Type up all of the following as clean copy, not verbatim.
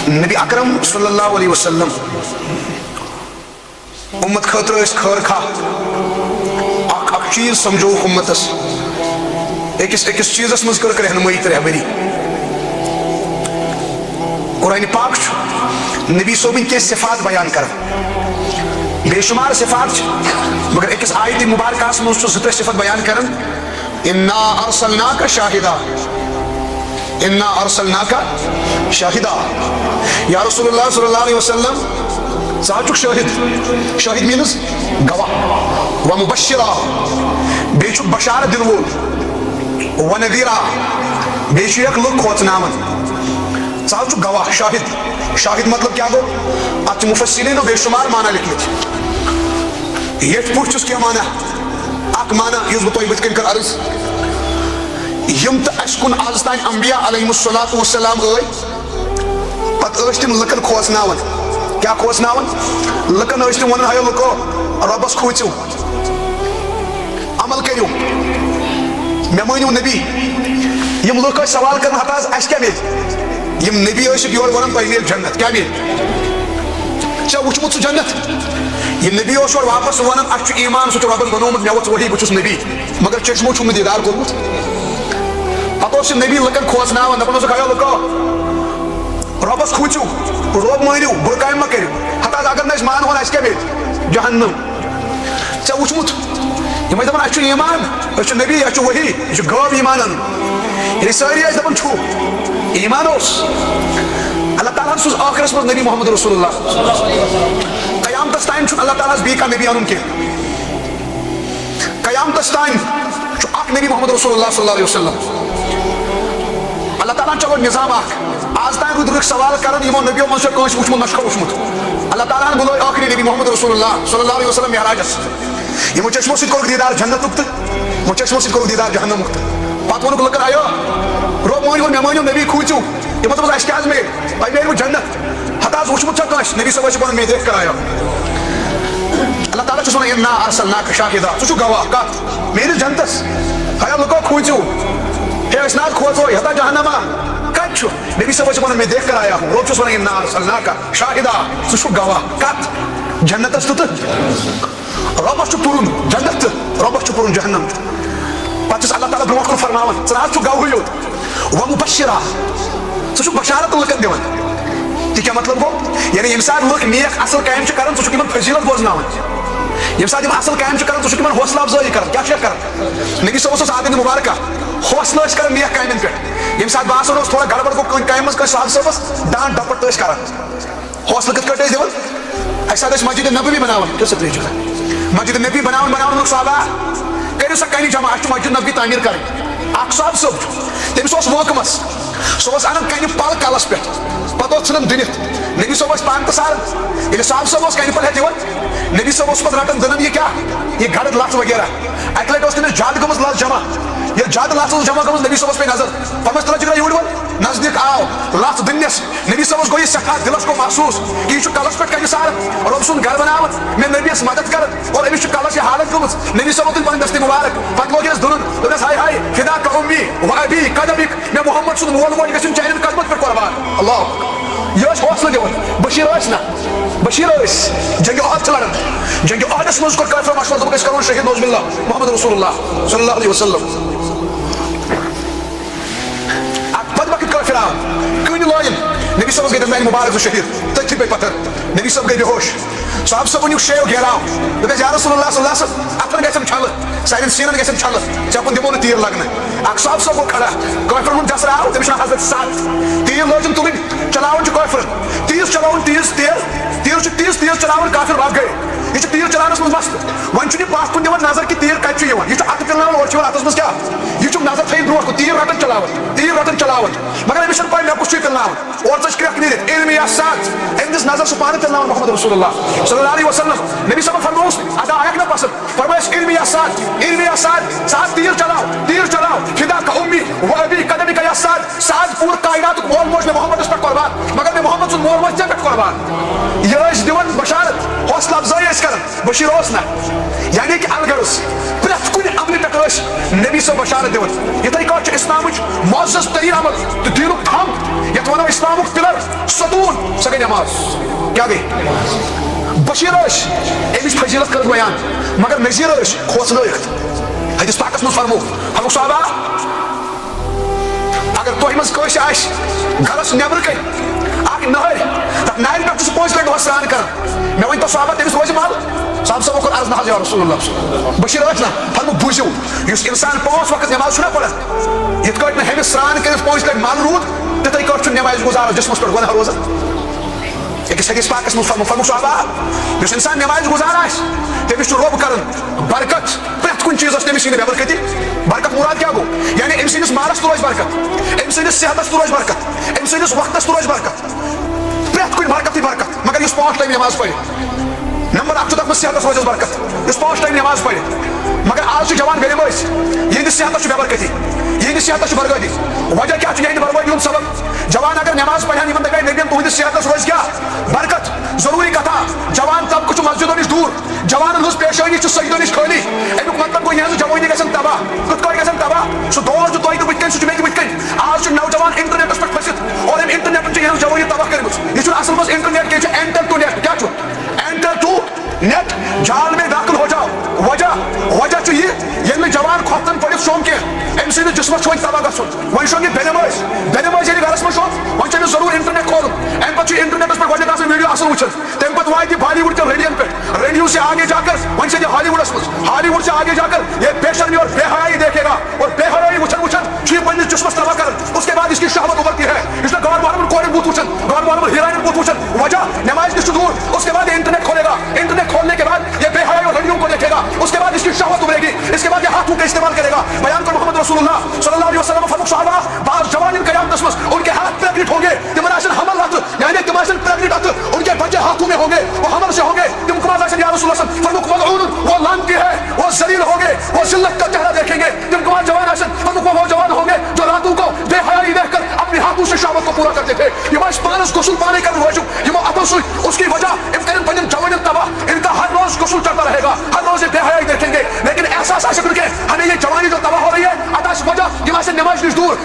نبی اکرم صلی اللہ علیہ وسلم امت خاطر خیر خواہ اک چیز سمجھو امتس اکس چیزس مز کر رہنمائی تو رہبری قرآن پاک نبی صوبن کی صفات بیان کر بے شمار صفات مگر اکس آیت مبارکہ مز زٕ صفت بیان کرن انا ارسلناک شاہدا انا ارسلناک شاہدا یا رسول اللہ صلی اللہ علیہ وسلم ثاچک شاہد شاہد مینز گواہ و مبشرہ بیچ بشارت دن وول و نذیرہ بیچ یک لوگ کھوژناون ثاچک گواہ شاہد شاہد مطلب کیا گو ات مفسرین بے شمار معنی لکھمت یت پوچھس کیا معنی اک معنی یس بہ تہ بت کن کر عرض یم تو اس کن آز تین انبیاء علیہم الصلوۃ والسلام پتہ ٲسۍ تِم لُکن کھوژناون کیا کھوژناون لُکن ٲسۍ تِم ونان ہیو لُکو رۄبس کھوٗژِو عمل کٔرِو مےٚ مٲنِو نبی یم لُکھ ٲسۍ سوال کران ہتا اَسہِ کیٛاہ مِلہِ یم نبی ٲسِکھ یورٕ ونان تۄہہِ مِلہِ جنت کیٛاہ مِلہِ ژےٚ وٕچھمُت سُہ جنت یم نبی اوس یورٕ واپس ونان اَسہِ چھُ ایمان سُہ چھُ رۄبن بنومُت مےٚ ووٚژھ وحی بہٕ چھُس نبی مگر چشمو چھُم نہٕ دیدار کوٚرمُت پتہ اوس نبی لُکن کھوژناون دپان اوسُکھ ہیو لُکو رۄبس کھوٗژِو رۄب مٲنِو بُرٕ کامہِ مہ کٔرِو ہتا اگر نہٕ أسۍ مانہون اَسہِ کیٛاہ مِلہِ جہنم ژےٚ وٕچھمُت یم ٲسۍ دپان اَسہِ چھُ ایمان أسۍ چھِ نبی اَسہِ چھُ وحی یہِ چھُ غٲب ایمان انُن ییٚلہِ سٲری ٲسۍ دپان چھُ ایمان اوس اللہ تعالیٰ ہن سوٗز ٲخرس منٛز نبی محمد رسول اللہ قیامتس تام چھُنہٕ اللہ تعالیٰ ہس بیٚیہِ کانٛہہ نبی انُن کینٛہہ قیامتس تام چھُ اکھ نبی محمد رسول اللہ صلی اللہ علیہ وسلم اللہ تعالیٰ ہن چلو نظام اکھ آز تام روٗدۍ لُکھ سوال کران یِمو نبیو منٛز چھا کٲنٛسہِ وٕچھمُت نہ چھُکھا وٕچھمُت اللہ تعالیٰ ہن بُلٲے ٲخری نبی محمد رسول اللہ صلی اللہ علیہ وسلم معراجس یِمو چشمو سۭتۍ کوٚرُکھ دیدار جنتُک تہٕ یِمو چشمو سۭتۍ کوٚرُکھ دیدار جہنمُک تہٕ پتہٕ ووٚنُکھ لُکن آیو رۄب مٲنِو مےٚ مٲنِو نبی کھوٗژِو یِمو دوٚپُس اَسہِ کیٛاہ حظ میلہِ تۄہہِ میلوٕ جنت ہتا حظ وٕچھمُت چھا کٲنٛسہِ نبی صٲب چھُ ونان مے دیکھ کر آیو اللہ تعالیٰ چھُس ونان انا ارسلناک شاہدا ژٕ چھُکھ گواہ کتھ میٲنِس جنتس ہیو لُکو کھوٗژِو ہے أسۍ نہ حظ کھوژو ہتا جہنما کتہِ چھُ نبی صٲب چھُ ونان مے دیکھ کر آیا ہوں رۄب چھُس ونان انا ارسلناک شاہدا ژٕ چھُکھ گواہ کتھ جنتس تہٕ رۄبس چھُ پُرُن جنت تہٕ رۄبس چھُ پُرُن جہنم تہٕ پتہٕ چھُس اللہ تعالیٰ برونٛٹھ کُن فرماوان ژٕ نہ حظ چھُکھ گواہٕے یوت و مبشرہ ژٕ چھُکھ بشارت لُکن دِوان تہِ کیٛاہ مطلب گوٚو یعنی ییٚمہِ ساتہٕ لُکھ نیک اصل کامہِ چھِ کران ژٕ چھُکھ یِمن فضیلت بوزناوان ییٚمہِ ساتہٕ یِم اصل کامہِ چھِ کران ژٕ چھُکھ یِمن حوصلہٕ افضٲیی کران کیٛاہ چھُکھ کران نبی صٲبس اوس عادت مبارکہ حوصلہٕ ٲسۍ کران نیک کامٮ۪ن پٮ۪ٹھ ییٚمہِ ساتہٕ باسان اوس تھوڑا گڑبڑ گوٚو کُنہِ کامہِ منٛز کٲنٛسہِ صاحب صٲبس ڈانٹ ڈپٹ ٲسۍ کران حوصلہٕ کِتھ کٲٹھۍ ٲسۍ دِوان اکہِ ساتہٕ ٲسۍ مسجد نبوی بناوان کیٛاہ سا ترٛیش مسجد نبی بناوان ووٚنُکھ صحابہ کٔرِو سا کنہِ جمع اَسہِ چھُ مسجد نبوی تعمیٖر کرٕنۍ اکھ صاحب صٲب چھُ تٔمِس اوس محکمس سُہ اوس انان کنہِ پل کلس پٮ۪ٹھ پتہٕ اوس ژھٕنان دٕنِتھ نبی صٲب ٲسۍ پانہٕ تہِ ساران ییٚلہِ صاحب صٲب اوس کنہِ پل ہٮ۪تھ یِوان نبی صٲب اوس پتہٕ رٹان دٕنان یہِ کیٛاہ یہِ گرد لژھ وغیرہ اکہِ لٹہِ اوس تٔمِس زیادٕ گٔمٕژ لژھ جمع ییٚلہِ زیادٕ لژھ ٲس جمع گٔمٕژ نبی صٲبس پے نظر فرمٲیس تُلہٕ جِگرا یوٗرۍ وول نزدیٖک آو لژھ دٕننس نبی صٲبس گوٚو یہِ سٮ۪ٹھاہ دِلس گوٚو محسوٗس کہِ یہِ چھُ کلس پٮ۪ٹھ کنہِ ساران رۄب سُنٛد گرٕ بناوان مےٚ نبیس مدد کران اور أمِس چھُ کلس یہِ حالت گٔمٕژ نبی صٲبن تُلۍ پنٕنۍ دستہِ مُبارک پتہٕ لوگ یس دٕنُن دوٚپنس ہاے ہاے فِدا کا اُمی و ابی قدمک مےٚ محمد سُنٛد مول موج گژھُن چانٮ۪ن قدمن پٮ۪ٹھ قۄربان اللہ یہِ ٲسۍ حوصلہٕ دِوان بشیٖر ٲسۍ نہ بشیٖر ٲسۍ جنگہِ احد چھِ لڑان جنگہِ احدس منٛز کوٚر کٲفرو مشورٕ دوٚپُکھ أسۍ کرون شہیٖد نوز باللہ محمد رسول اللہ صلی اللہ علیہ وسلم پتہٕ ما کِتھ کٲفر آو کٕنہِ لٲگِن نبی صٲبس گٔے میانہِ مُبارک زٕ شہیٖد تٔتھی پے پتھر نبی صٲب گٔے بے ہوش صاحب صٲبُن شیو گیراو دوٚپیس یا رسول اللہ صلی اللہ علیہ وسلم اتھن گژھن چھلہٕ سانٮ۪ن سیٖنن گژھن چھلہٕ ژےٚ کُن دِمو نہٕ تیٖر لگنہٕ اکھ صاحب صٲب گوٚو کھڑا کٲفرن ہُنٛد جسر آو تٔمِس چھُ ناو حضرت سعد تیٖر لٲجِن تُلٕنۍ چلاوان چھُ کٲفرن تیٖژ چلاوُن تیٖژ تیٖر چھُ تیٖژ چلاوان کافر رب گٔے یہ تیٖر چلاونس منٛز مست وۄنۍ چھُنہٕ یہِ پتھ کُن دِوان نظر کہِ تیٖر کتہِ چھُ یِوان یہِ چھُ اتھٕ پِلناوان اورٕ چھُ یِوان اتھس منٛز کیٛاہ یہِ چھُ نظر تھٲیِتھ برونٛٹھ کُن تیٖر رٹان چلاوان مگر أمِس چھنہٕ پاے مےٚ کُس چھُ پِلناوان اورٕ ژٔج کرٛٮ۪کھ نیٖرِتھ علمِ یا ساتھ أمۍ دِژ نظر سُہ پانہٕ پِلناوان محمد رسول اللہ صلی اللہ علیہ وسلم نبی صٲبن فرمووُس ادا آیکھ نہ پسنٛد فرمٲیس علمِ یا ساتھ ژٕ حظ تیٖر چلاو فِدا کا اُمی و ابی قدمک یا ساتھ پوٗرٕ کایناتُک مول موج مےٚ محمدس پٮ۪ٹھ قۄربان مگر مےٚ محمد سُنٛد مول موج ژےٚ پٮ۪ٹھ قۄربان یہِ ٲسۍ دِوان بشارت حوصلہٕ افضٲیی ٲسۍ کران بشیٖر اوس نہ یعنی کہ الغرض پرٛٮ۪تھ کُنہِ عملہِ پٮ۪ٹھ ٲسۍ نبی صٲب بشارت دِوان یِتھٕے کٲٹھۍ چھُ اسلامٕچ معزز تریٖن عمل تہٕ دیٖنُک تھم یتھ ونو اسلامُک پِلر ستون سہ گئی نماز کیا گئی بشیر امچ فضیلت کر بیان مگر نذیر کھوژنٲیِتھ حدیث پاکس منٛز فرمو فرموک صحابہ اگر تۄہہِ منٛز کٲنٛسہِ آسہِ گرس نٮ۪برٕ کَنۍ اکھ نہر تتھ نارِ پٮ۪ٹھ چھُ سُہ 5 لٹہِ دۄہس سران کران مےٚ ؤنۍتو صحابہ تٔمِس روزِ مل صاحب صٲبو کوٚر عرض نہ حظ یا رسول اللہ بشیر ٲسۍ نا فرموک بوٗزِو یُس اِنسان 5 وقت نٮ۪ماز چھُنہ پران یِتھ کٲٹھۍ نہٕ ہیٚمِس سران کٔرِتھ 5 لٹہِ مل روٗد تِتھٕے کٲٹھۍ چھُ نٮ۪مازِ گُزاران جسمس پٮ۪ٹھ گۄناہ روزان أکِس حدیث پاکس منٛز فرموک صحابہ یُس اِنسان نٮ۪مازِ گُزاران آسہِ تٔمِس چھُ رۄب کران برکت پرٛٮ۪تھ کُنہِ چیٖزس تٔمِس یی نہٕ بے برکتی برکت مراد کیٛاہ گوٚو یعنی أمۍ سٕنٛدِس مالس تہِ روزِ برکت أمۍ سٕنٛدِس صحتس تہِ روزِ برکت أمۍ سٕنٛدِس وقتس تہِ روزِ برکت پرٛٮ۪تھ کُنہِ برکتٕے برکت مگر یُس 5 ٹایم نٮ۪ماز پرِ نمبر 1 چھُ تتھ منٛز صحتس روزٮ۪س برکت یُس 5 ٹایم نٮ۪ماز پرِ مگر آز چھُ جوان غریب ٲسۍ یِہنٛدِس صحتس چھُ بے برکتی یِہنٛدِس صحتس چھُ بربٲدی وجہ کیٛاہ چھُ یِہنٛدِ بربٲدی ہُنٛد سبب جوان اگر نٮ۪ماز پرہن یِمن دپہِ نبین تُہنٛدِس صحتس روزِ کیٛاہ برکت ضروٗری کتھا جوان طبقہٕ چھُ مسجدو نِش دوٗر جوانن ہٕنٛز پیشٲنی چھِ سجدو نِش خٲلی امیُک مطلب گوٚو یِہنٛز جوٲنی گژھن تباہ کِتھ کٲٹھۍ گژھن تباہ سُہ دور چھُ تۄہہِ تہِ بٕتھِ کَنۍ سُہ چھُ مےٚ تہِ بٕتھِ کَنۍ آز چھُ نوجوان انٹرنیٹس پٮ۪ٹھ پھٔسِتھ اور أمۍ انٹرنیٹن چھِ یِہنٛز جوٲنی تباہ کٔرمٕژ یہِ چھُنہٕ اصل منٛز انٹرنیٹ کینٛہہ یہِ چھُ اینٹر ٹو نیٹ کیٛاہ چھُ اینٹر ٹو نیٹ جال میں داخل ہو جاؤ وجہ چھُ یہِ ییٚلہِ نہٕ جوان کھۄفتن پٔرِتھ شوٚنگ کینٛہہ أمۍ سٕنٛدِس جسمس چھُ وۄنۍ تباہ گژھُن وۄنۍ شوٚنگ یہِ بینٮ۪مٲزۍ ییٚلہِ گرس منٛز شوٚنگ وۄنۍ چھُ أمِس ضروٗر انٹرنیٹ کھولُن امہِ پتہٕ چھُ انٹرنیٹس پٮ۪ٹھ گۄڈٕنیتھ آسان ویڈیو اصل وٕچھِتھ تمہِ پتہٕ واتہِ بالی وُڈ کٮ۪ن ریڈیون پٮ۪ٹھ ریڈیو سے آگے جا کر وۄنۍ چھِ یہِ ہالی وُڈس منٛز ہالی وُڈ سے آگے جا کر یہ بے شرمی اور بے حیائی دیکھے گا اور بے حیائی وٕچھن چھُ یہِ پننِس جسمس تباہ کران اس کے بعد اس کی شہوت ابھرتی ہے اس نے گاڑ والوں کورن بوتھ وٕچھن گاڑ والوں ہیرائن بوتھ وٕچھن وجہ نماز نش چھُ دوٗر اس کے بعد انٹرنیٹ کھولے گا انٹرنیٹ کھولنے کے بعد یہ بے حیائی اور ریڈیو کو دیکھے گا اس کے بعد اس کی شہوت ابھرے گی اس کے بعد یہ ہاتھوں کا استعمال کرے گا بیان کر محمد رسول اللہ صلی اللہ علیہ وسلم فرموک صحابہ بعض جوان قیامتس منٛز ان کے ہاتھ پریگنٹ ہوں گے تمن آسن حمل اتھ یعنی تم آسن پریگنٹ اتھ ان کے بچے ہاتھوں میں ہوں گے وہ حمل سے ہوں گے تم کم آسن یا رسول اللہ فرموک ملعون وہ لعنتی ہے وہ ذلیل ہوں گے وہ ذلت کا چہرہ دیکھیں گے تم کم جوان آسن فرموک وہ جوان ہوں گے جو راتوں کو بے حیائی دیکھ کر اپنے ہاتھوں سے شہوت کو پورا کرتے تھے یہ پانس غسل پانے کر موجود یہ اتو سی اس کی وجہ ان پن جوان تباہ ان کا ہر روز غسل چلتا رہے گا ہر روز یہ بے حیائی دیکھیں گے لیکن احساس آ کہ ہمیں یہ جوانی جو تباہ ہو رہی ہے اتاش وجہ یہ سے نماز نش دور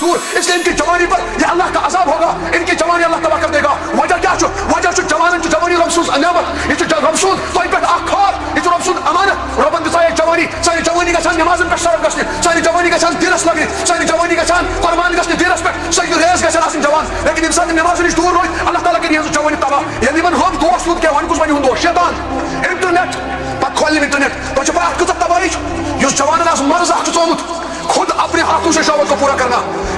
دور اس لیے ان کی جوانی پر یہ اللہ کا عذاب ہوگا ان کی جوانی اللہ تباہ کر دے گا وجہ کیا وجہ جوان جوانی رب سوز نعمت یہ رب سوز تہ پہ اخار یہ رب سوز امانت ربن دِژ یہ جوانی سانی جوانی گژھان نمازن پہ صرف گژھنہِ سانی جوانی گژھان دیرس لگنہِ سانی جوانی گژھان قربان گژھنہِ دیرس پہ سٲنۍ ریز گژھن آسٕنۍ جوان لیکن ییٚمہِ ساتہٕ نماز نش دور روزِ اللہ تعالیٰ کر یہنٛز جوانی تباہ ییٚلہِ یِمن ہُنٛد دوست روٗد کیٛاہ وۄنۍ کُس بنہِ یِہُنٛد دوست شیطان انٹرنیٹ پتہٕ کھولہِ انٹرنیٹ تۄہہِ چھو پتہ کۭژاہ تباہی چھِ یُس جوانن آز مرض اکھ چھُ ژومُت خود اپنے ہاتھوں سے شہوت کو پورا کرنا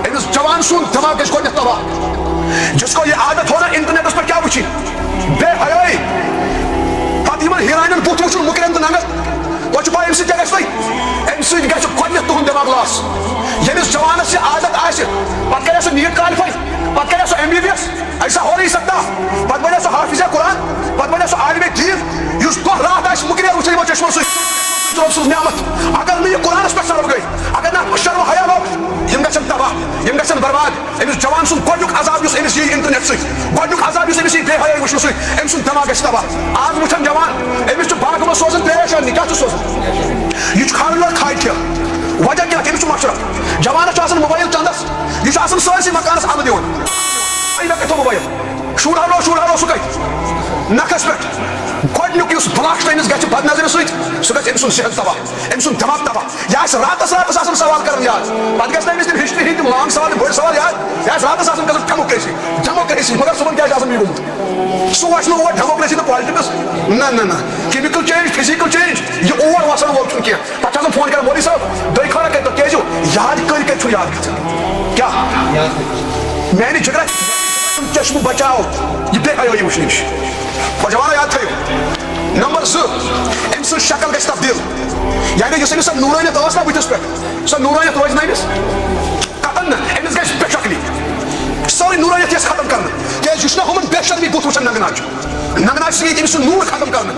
امس جوان سن دماغ گژھِ گۄڈنیتھ تباہ جس کو یہ عادت ہونا انٹرنیٹس پر کیا وٕچھِ بے حیائی پتہٕ یِمن ہیرانین بُتھ وٕچھُن مُکرین تہٕ ننگت وۄنۍ چھُ پاے امہِ سۭتۍ کیٛاہ گژھِ تۄہہِ امہِ سۭتۍ گژھِ گۄڈنیتھ تُہُنٛد دٮ۪ماغ لاس ییٚمِس جوانس یہ عادت آسہِ پتہٕ کرِ سُہ نیٖٹ کالفاے پتہٕ کرِ سُہ MBBS ایسا ہو نہیں سکتا پتہٕ بنہِ سُہ حافظ قرآن پتہٕ بنہِ سُہ عالمِ دین یُس دۄہ رات آسہِ مُکرین وٕچھان یِمو چشمو سۭتۍ رب سٕنٛز نعمت اگر نہٕ یہِ قرآنس پٮ۪ٹھ سرف گٔے اگر نہٕ شرم حیا لوٚگ یِم گژھن تباہ یِم گژھن برباد أمِس جوان سُنٛد گۄڈنیُک عذاب یُس أمِس یی انٹرنیٹ سۭتۍ گۄڈنیُک عذاب یُس أمِس یی بے حیائی وٕچھنہٕ سۭتۍ أمۍ سُنٛد دٮ۪ماغ گژھِ تباہ آز وٕچھن جوان أمِس چھُ باغہٕ منٛز سوزان پریشٲنی کیٛاہ چھُ سوزان یہِ چھُ کھالان یورٕ کھادِ ٹھیلہٕ وجہ کیٛاہ تٔمِس چھُ مشرف جوانس چھُ آسان موبایل چندس یہِ چھُ آسان سٲرسٕے مکانس اَنٛدٕ دِوان مےٚ کتہِ تھوٚو موبایل شُرہاو سُہ کتہِ نکھس پٮ۪ٹھ گۄڈنیُک یُس بلاسٹ أمِس گژھِ بد نظرِ سۭتۍ سُہ گژھِ أمۍ سُنٛد صحت تباہ أمۍ سُنٛد دٮ۪ماغ تباہ یہِ آسہِ راتس آسان سوال کران یاد پتہٕ گژھِ نہٕ أمِس تِم ہسٹری ہٕنٛدۍ تِم لانگ سوال بٔڑۍ سوال یاد یہِ آسہِ راتس آسان گژھان ڈیموکریسی مگر صبحن کیٛاہ چھُ آسان یہِ گوٚمُت سُہ وَسہِ نہٕ اور ڈیموکریسی تہٕ پالٹکس نہ کیمِکل چینج فِزِکل چینج یہِ اور وسان وول چھُنہٕ کینٛہہ پتہٕ چھُ آسان فون کران مولوی صٲب دۄیہِ خٲرا کٔرۍتو کیازِ یاد کٔرۍ کتہِ چھُ یاد گژھان کیٛاہ میانہِ جگرا چشمہٕ بچاو یہِ بے حیٲیی وٕچھنہٕ نِش جوانو یاد تھٲیِو نمبر 2 أمۍ سٕنٛز شکل گژھِ تبدیل یعنی یُس أمِس سۄ نوٗرٲنیت ٲس نا بٕتھِس پٮ۪ٹھ سۄ نوٗرٲنیت روزِ نہٕ أمِس قطن نہٕ أمِس گژھِ بے شکلی سٲرٕے نوٗرٲنیت یۄس ختم کرنہٕ کیازِ یہِ چھُنہ ہُمن بے شرمی بُتھ وٕچھان ننگناج سۭتۍ أمِس سُہ نوٗر ختم کرنہٕ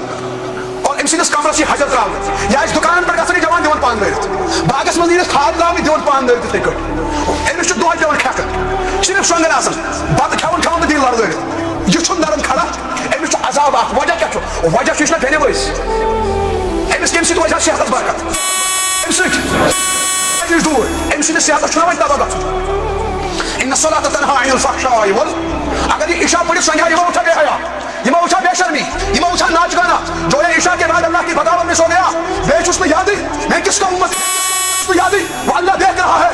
اور أمۍ سٕنٛدِس کمرس یی حجر تراونہٕ یہِ آسہِ دُکانن پٮ۪ٹھ گژھان یہِ جوان دِوان پان دٲرِتھ باغس منٛز ییٖنس کھاد تراونہٕ دِوان پان دٲرِتھ یِتھٕے کٲٹھۍ أمِس چھُ دۄہے دِوان کھٮ۪کہٕ صرف شۄنگان آسان بتہٕ کھٮ۪وان تہٕ دِی لردٲرِتھ یہِ چھُنہٕ نرم کھڑا أمِس چھُ عذاب اکھ وجہ کیٛاہ چھُ وجہ چھُ یہِ چھُنہ بیٚنہِ وٲسۍ أمِس کَمہِ سۭتۍ روزِ ہا صحتس برکت اَمہِ سۭتۍ دوٗر أمۍ سٕنٛدِس صحتس چھُنہ وۄنۍ تباہ گژھُن ان الصلاۃ تنہا عن الفحشاء اگر یہ عشاء پڑھی سنگا یہ اٹھا بے حیا، یہ اٹھا بے شرمی، یہ اٹھا ناچ گانا، جو یہ عشاء کے بعد اللہ کی بغاوت میں سو گیا، بیچ اس میں یادی میں کس کا امت یادی وہ اللہ دیکھ رہا ہے،